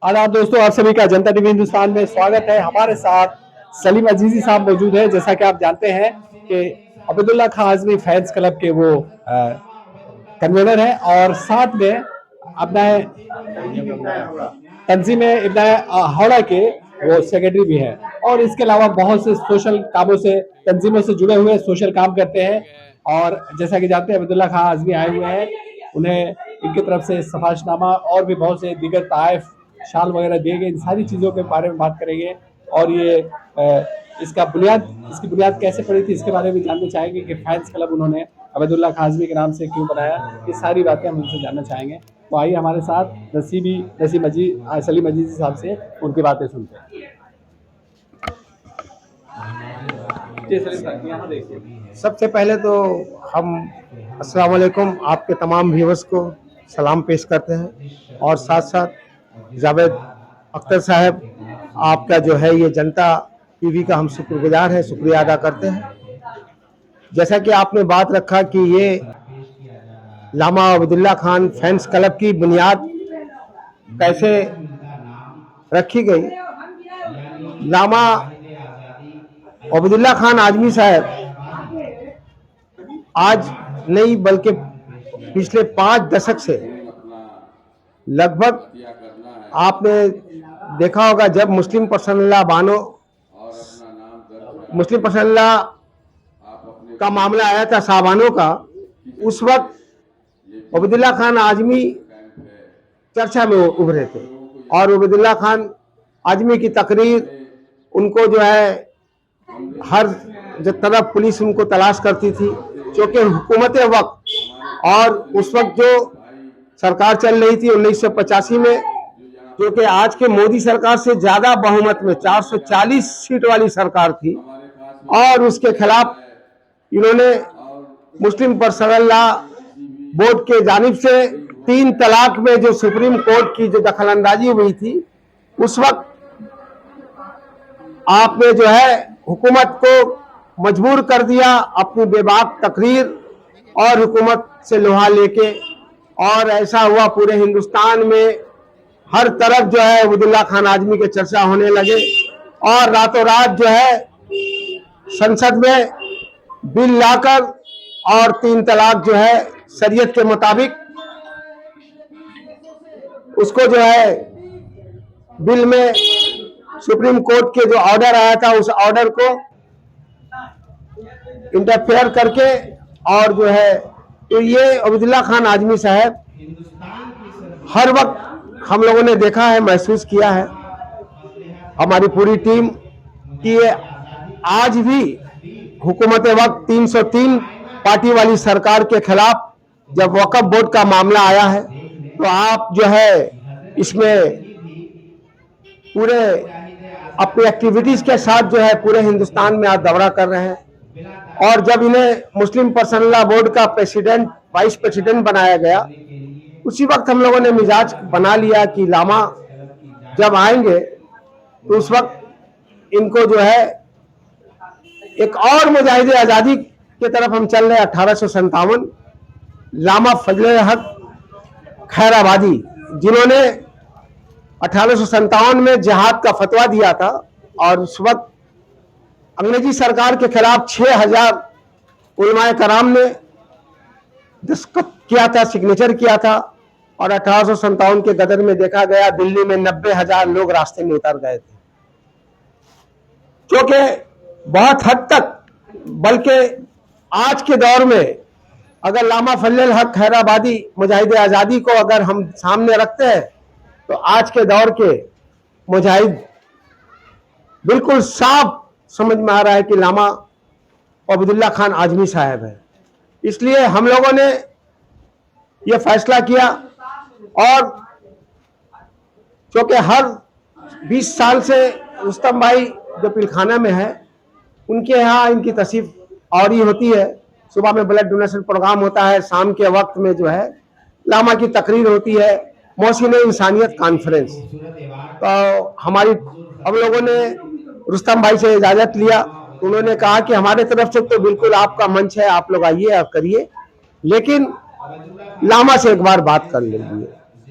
आदाब दोस्तों, आप सभी का जनता टीवी हिंदुस्तान में स्वागत है। हमारे साथ सलीम अजीजी साहब मौजूद है। जैसा कि आप जानते हैं कि अब्दुल्ला खान आजमी फैंस क्लब के वो कन्वीनर है और साथ में अपना तंजीम इब्न हावड़ा के वो सेक्रेटरी भी है और इसके अलावा बहुत से सोशल कामों से तंजीमों से जुड़े हुए सोशल काम करते हैं। और जैसा कि जानते हैं अब्दुल्ला खान आजमी आए हुए हैं, उन्हें इनकी तरफ से सफारशनामा और भी बहुत से दीगर तहफ़ शाल वगैरह दिए गए। इन सारी चीज़ों के बारे में बात करेंगे और ये इसकी बुनियाद कैसे पड़ी थी इसके बारे में जानना चाहेंगे कि फैंस क्लब उन्होंने अब्दुल्ला खान आजमी के नाम से क्यों बनाया। ये सारी बातें हम उनसे जानना चाहेंगे। तो आइए हमारे साथ सलीम अजीजी साहब से उनकी बातें सुनते हैं। जी सलीम साहब, यहाँ देखिए। सबसे पहले तो हम अस्सलाम वालेकुम आपके तमाम व्यूअर्स को सलाम पेश करते हैं और साथ साथ जावेद अख्तर साहब आपका जो है ये जनता टीवी का हम शुक्रगुजार है, शुक्रिया अदा करते हैं। जैसा कि आपने बात रखा कि ये लामा अब्दुल्ला खान फैंस क्लब की बुनियाद कैसे रखी गई। लामा अब्दुल्ला खान आजमी साहब आज नहीं बल्कि पिछले 5 दशक से लगभग आपने देखा होगा, जब मुस्लिम पर्सनल लॉ का मामला आया था साबानों का, उस वक्त अब्दुल्ला खान आजमी चर्चा में उभरे थे और अब्दुल्ला खान आजमी की तकरीर उनको जो है हर तरफ पुलिस उनको तलाश करती थी, क्योंकि हुकूमत वक्त और उस वक्त जो सरकार चल रही थी 1985 में, जो कि आज के मोदी सरकार से ज्यादा बहुमत में 440 सीट वाली सरकार थी, और उसके खिलाफ इन्होंने मुस्लिम पर्सनल लॉ बोर्ड के जानिब से 3 तलाक में जो सुप्रीम कोर्ट की जो दखलंदाजी हुई थी, उस वक्त आपने जो है हुकूमत को मजबूर कर दिया अपनी बेबाक तकरीर और हुकूमत से लोहा लेके। और ऐसा हुआ पूरे हिंदुस्तान में हर तरफ जो है अब्दुल्ला खान आजमी के चर्चा होने लगे और रातों रात जो है संसद में बिल लाकर और 3 तलाक जो है शरीयत के मुताबिक उसको जो है बिल में सुप्रीम कोर्ट के जो ऑर्डर आया था उस ऑर्डर को इंटरफेयर करके और जो है, तो ये अब्दुल्ला खान आजमी साहब हर वक्त हम लोगों ने देखा है, महसूस किया है, हमारी पूरी टीम कि ये आज भी हुकूमत वक्त 303 पार्टी वाली सरकार के खिलाफ जब वक्फ बोर्ड का मामला आया है, तो आप जो है इसमें पूरे अपनी एक्टिविटीज के साथ जो है पूरे हिंदुस्तान में आज दौरा कर रहे हैं। और जब इन्हें मुस्लिम पर्सनल लॉ बोर्ड का प्रेसिडेंट वाइस प्रेसिडेंट बनाया गया, उसी वक्त हम लोगों ने मिजाज बना लिया कि लामा जब आएंगे तो उस वक्त इनको जो है एक और मुजाहिद आज़ादी की तरफ हम चल रहे हैं। 1857 लामा फजल हक खैराबादी, जिन्होंने 1857 में जिहाद का फतवा दिया था और उस वक्त अंग्रेजी सरकार के खिलाफ 6000 उलमाए कराम ने दस्तखत किया था, सिग्नेचर किया था, और 1857 के गदर में देखा गया दिल्ली में 90,000 लोग रास्ते में उतर गए थे, क्योंकि बहुत हद तक, बल्कि आज के दौर में अगर लामा फजल हक खैराबादी मुजाहिद आज़ादी को अगर हम सामने रखते हैं तो आज के दौर के मुजाहिद बिल्कुल साफ समझ में आ रहा है कि लामा अब्दुल्ला खान आजमी साहब है। इसलिए हम लोगों ने यह फैसला किया, और क्योंकि हर 20 साल से रुस्तम भाई जो पिलखाना में है, उनके यहाँ इनकी तशरीफ और ही होती है। सुबह में ब्लड डोनेशन प्रोग्राम होता है, शाम के वक्त में जो है लामा की तकरीर होती है, मोहसिन इंसानियत कॉन्फ्रेंस। तो हम लोगों ने रुस्तम भाई से इजाजत लिया, उन्होंने कहा कि हमारे तरफ से तो बिल्कुल आपका मंच है, आप लोग आइए, आप करिए, लेकिन लामा से एक बार बात कर लीजिए।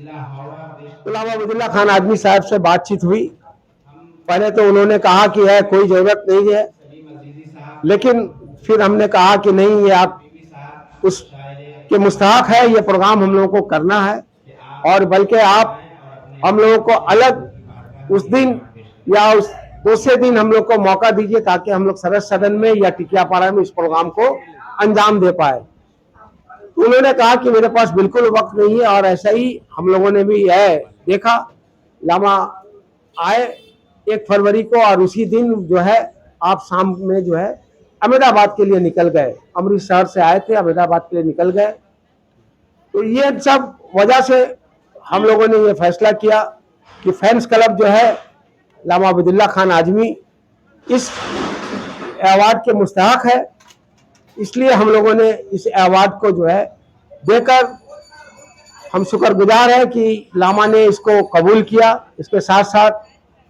अल्लामा अब्दुल्ला खान आजमी साहब से बातचीत हुई। पहले तो उन्होंने कहा कि है कोई जरूरत नहीं है, लेकिन फिर हमने कहा कि नहीं, ये आप उसके मुस्तहक है, ये प्रोग्राम हम लोगों को करना है, और बल्कि आप हम लोगों को अलग उस दिन या उस दूसरे दिन हम लोग को मौका दीजिए ताकि हम लोग सरस सदन में या टिकियापाड़ा में इस प्रोग्राम को अंजाम दे पाए। तो उन्होंने कहा कि मेरे पास बिल्कुल वक्त नहीं है, और ऐसा ही हम लोगों ने भी है देखा। लामा आए 1 फरवरी को, और उसी दिन जो है आप शाम में जो है अहमदाबाद के लिए निकल गए। अमृतसर से आए थे, अहमदाबाद के लिए निकल गए। तो ये सब वजह से हम लोगों ने ये फैसला किया कि फैंस क्लब जो है अल्लामा अब्दुल्ला खान आजमी इस अवार्ड के मुस्तहक है, इसलिए हम लोगों ने इस अवार्ड को जो है देकर हम शुक्रगुजार हैं कि लामा ने इसको कबूल किया। इसके साथ साथ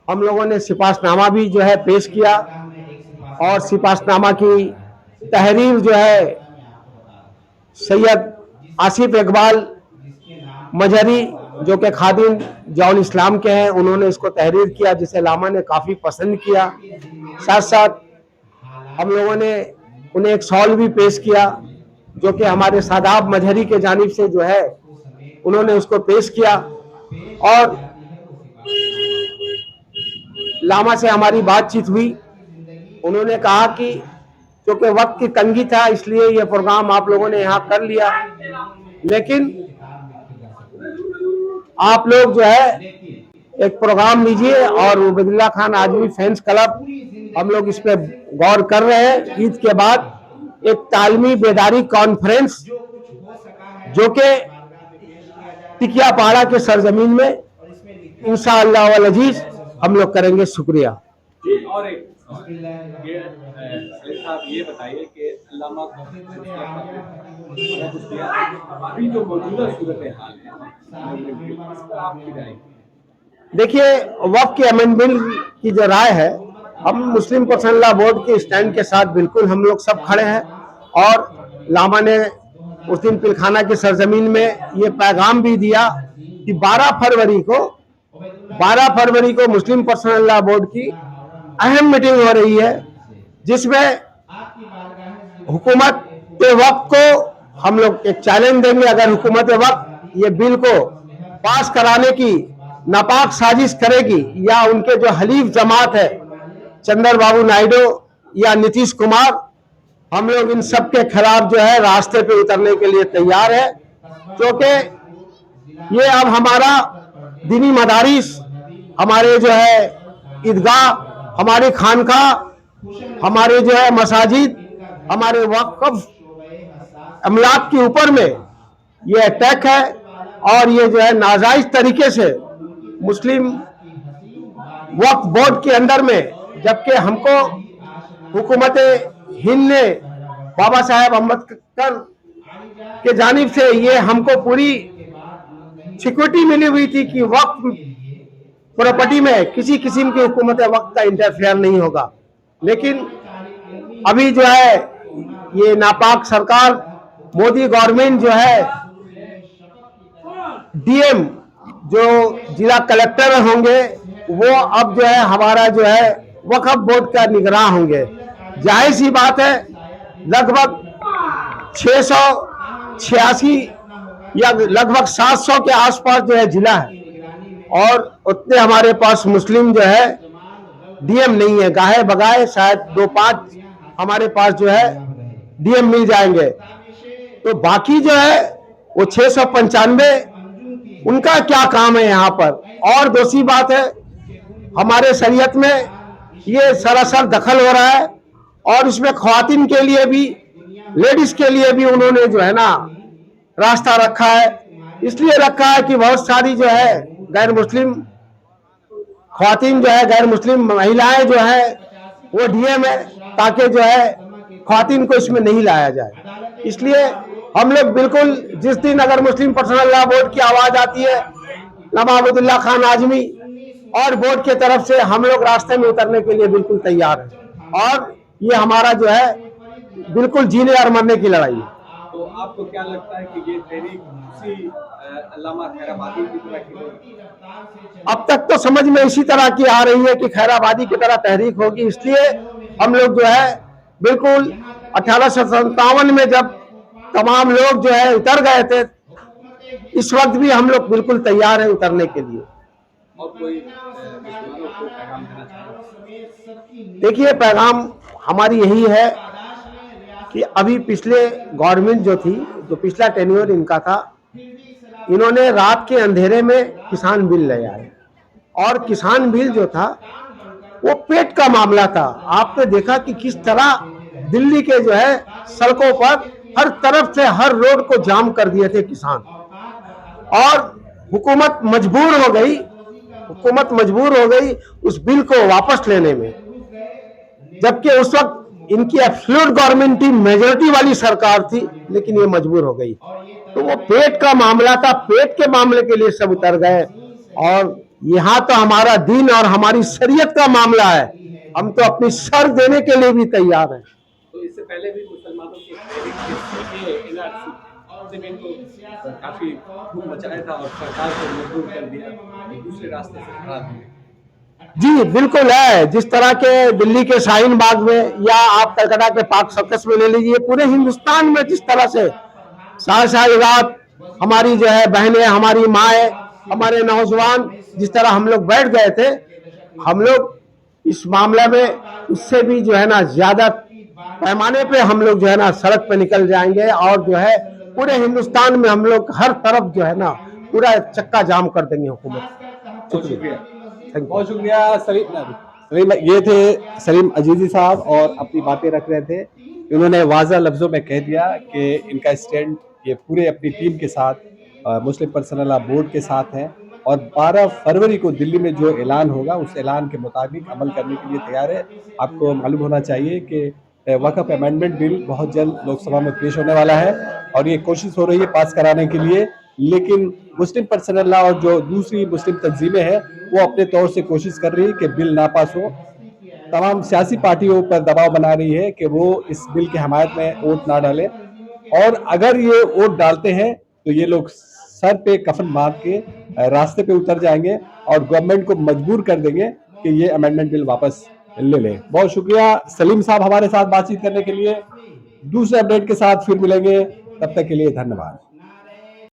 हम लोगों ने सिपासनामा भी जो है पेश किया, और सिपासनामा की तहरीर जो है सैयद आसिफ इकबाल मजहरी जो कि खादिम जौल इस्लाम के हैं, उन्होंने इसको तहरीर किया, जिसे लामा ने काफ़ी पसंद किया। साथ साथ हम लोगों ने उन्हें एक शॉल भी पेश किया जो कि हमारे सादाब मजहरी के जानिब से जो है उन्होंने उसको पेश किया। और लामा से हमारी बातचीत हुई, उन्होंने कहा कि क्योंकि वक्त की तंगी था इसलिए ये प्रोग्राम आप लोगों ने यहाँ कर लिया, लेकिन आप लोग जो है एक प्रोग्राम लीजिए, और अब्दुल्ला खान आजमी फैंस क्लब हम लोग इस पे गौर कर रहे हैं। ईद के बाद एक तालमी बेदारी कॉन्फ्रेंस जो कि टिकियापाड़ा के सरजमीन में इंशाअल्लाह वल अजीज हम लोग करेंगे। शुक्रिया। और एक साहब ये बताइए कि अल्लामा अभी जो मौजूदा सूरत हाल है, देखिए, वक्फ के अमेंडमेंट की जो राय है, हम मुस्लिम पर्सनल लॉ बोर्ड के स्टैंड के साथ बिल्कुल हम लोग सब खड़े हैं, और लामा ने उस दिन पिलखाना के सरजमीन में ये पैगाम भी दिया कि 12 फरवरी को मुस्लिम पर्सनल लॉ बोर्ड की अहम मीटिंग हो रही है, जिसमें हुकूमत के वक्त को हम लोग एक चैलेंज देंगे। अगर हुकूमत वक्त ये बिल को पास कराने की नापाक साजिश करेगी, या उनके जो हलीफ जमात है चंद्रबाबू नायडू या नीतीश कुमार, हम लोग इन सब के खिलाफ जो है रास्ते पे उतरने के लिए तैयार है। क्योंकि ये अब हमारा दीनी मदारिस, हमारे जो है ईदगाह, हमारी खानकाह, हमारे जो है मसाजिद, हमारे वक्फ अमलाक के ऊपर में ये अटैक है, और ये जो है नाजायज तरीके से मुस्लिम वक्फ बोर्ड के अंदर में, जबकि हमको हुकूमत हिंद ने बाबा साहेब अम्बेडकर के जानिब से ये हमको पूरी सिक्योरिटी मिली हुई थी कि वक्फ प्रॉपर्टी में किसी किस्म की हुकूमत वक्त का इंटरफेयर नहीं होगा। लेकिन अभी जो है ये नापाक सरकार, मोदी गवर्नमेंट जो है, डीएम जो जिला कलेक्टर होंगे वो अब जो है हमारा जो है वक्फ बोर्ड का निगरान होंगे। जाहिर सी बात है, लगभग 686 या लगभग 700 के आसपास जो है जिला है, और उतने हमारे पास मुस्लिम जो है डीएम नहीं है। गाहे बगाए शायद 2-5 हमारे पास जो है डीएम मिल जाएंगे, तो बाकी जो है वो 695 उनका क्या काम है यहाँ पर। और दूसरी बात है, हमारे शरीयत में ये सरासर दखल हो रहा है, और इसमें ख्वातीन के लिए भी, लेडीज के लिए भी उन्होंने जो है ना रास्ता रखा है। इसलिए रखा है कि बहुत सारी जो है गैर मुस्लिम ख्वातीन जो है, गैर मुस्लिम महिलाएं जो है वो डीएम है, ताकि जो है ख्वातीन को इसमें नहीं लाया जाए। इसलिए हम लोग बिल्कुल, जिस दिन अगर मुस्लिम पर्सनल लॉ बोर्ड की आवाज आती है, अल्लामा अब्दुल्ला खान आजमी और बोर्ड के तरफ से हम लोग रास्ते में उतरने के लिए बिल्कुल तैयार हैं, और ये हमारा जो है बिल्कुल जीने और मरने की लड़ाई है। तो आपको क्या लगता है कि ये तहरीक उसी अल्लामा खैराबादी की तरह की होगी? अब तक तो समझ में इसी तरह की आ रही है कि खैराबादी की तरह तहरीक होगी, इसलिए हम लोग जो है बिल्कुल 1857 में जब तमाम लोग जो है उतर गए थे, इस वक्त भी हम लोग बिल्कुल तैयार हैं उतरने के लिए। और कोई मुसलमानों को पैगाम देना चाहेंगे? देखिए, पैगाम हमारी यही है कि अभी पिछले गवर्नमेंट जो थी, जो पिछला टेन्योर इनका था, इन्होंने रात के अंधेरे में किसान बिल ले आए, और किसान बिल जो था वो पेट का मामला था। आपने देखा कि किस तरह दिल्ली के जो है सड़कों पर हर तरफ से हर रोड को जाम कर दिए थे किसान, और हुकूमत मजबूर हो गई उस बिल को वापस लेने में, जबकि उस वक्त इनकी एब्सोल्यूट गवर्नमेंट थी, मेजोरिटी वाली सरकार थी, लेकिन ये मजबूर हो गई। तो वो पेट का मामला था, पेट के मामले के लिए सब उतर गए, और यहाँ तो हमारा दीन और हमारी शरीयत का मामला है, हम तो अपनी सर देने के लिए भी तैयार हैं। तो इससे पहले भी मुसलमानों की काफी खूब मचाया था और सरकार को मजबूर कर दिया, दूसरे रास्ते से खड़ा दिया। जी बिल्कुल है, जिस तरह के दिल्ली के शाहीन बाग में या आप कलकत्ता के पाक सर्कस में ले लीजिए, पूरे हिंदुस्तान में जिस तरह से सारी रात हमारी जो है बहनें, हमारी माएँ, हमारे नौजवान जिस तरह हम लोग बैठ गए थे, हम लोग इस मामले में उससे भी जो है ना ज्यादा पैमाने पे हम लोग जो है ना सड़क पे निकल जाएंगे, और जो है पूरे हिंदुस्तान में हम लोग हर तरफ जो है ना पूरा चक्का जाम कर देंगे हुकूमत। शुक्रिया, बहुत शुक्रिया सलीम। ये थे सलीम अजीजी साहब और अपनी बातें रख रहे थे। इन्होंने वाज़ा लफ्ज़ों में कह दिया कि इनका स्टैंड ये पूरे अपनी टीम के साथ मुस्लिम पर्सनल लॉ बोर्ड के साथ है, और 12 फरवरी को दिल्ली में जो ऐलान होगा उस ऐलान के मुताबिक अमल करने के लिए तैयार है। आपको मालूम होना चाहिए कि वक्फ अमेंडमेंट बिल बहुत जल्द लोकसभा में पेश होने वाला है, और ये कोशिश हो रही है पास कराने के लिए, लेकिन मुस्लिम पर्सनल लॉ और जो दूसरी मुस्लिम तंजीमें हैं वो अपने तौर से कोशिश कर रही है कि बिल ना पास हो। तमाम सियासी पार्टियों पर दबाव बना रही है कि वो इस बिल की हमायत में वोट ना डालें, और अगर ये वोट डालते हैं तो ये लोग सर पे कफन बांध के रास्ते पे उतर जाएंगे और गवर्नमेंट को मजबूर कर देंगे कि ये अमेंडमेंट बिल वापस ले लें। बहुत शुक्रिया सलीम साहब हमारे साथ बातचीत करने के लिए। दूसरे अपडेट के साथ फिर मिलेंगे, तब तक के लिए धन्यवाद।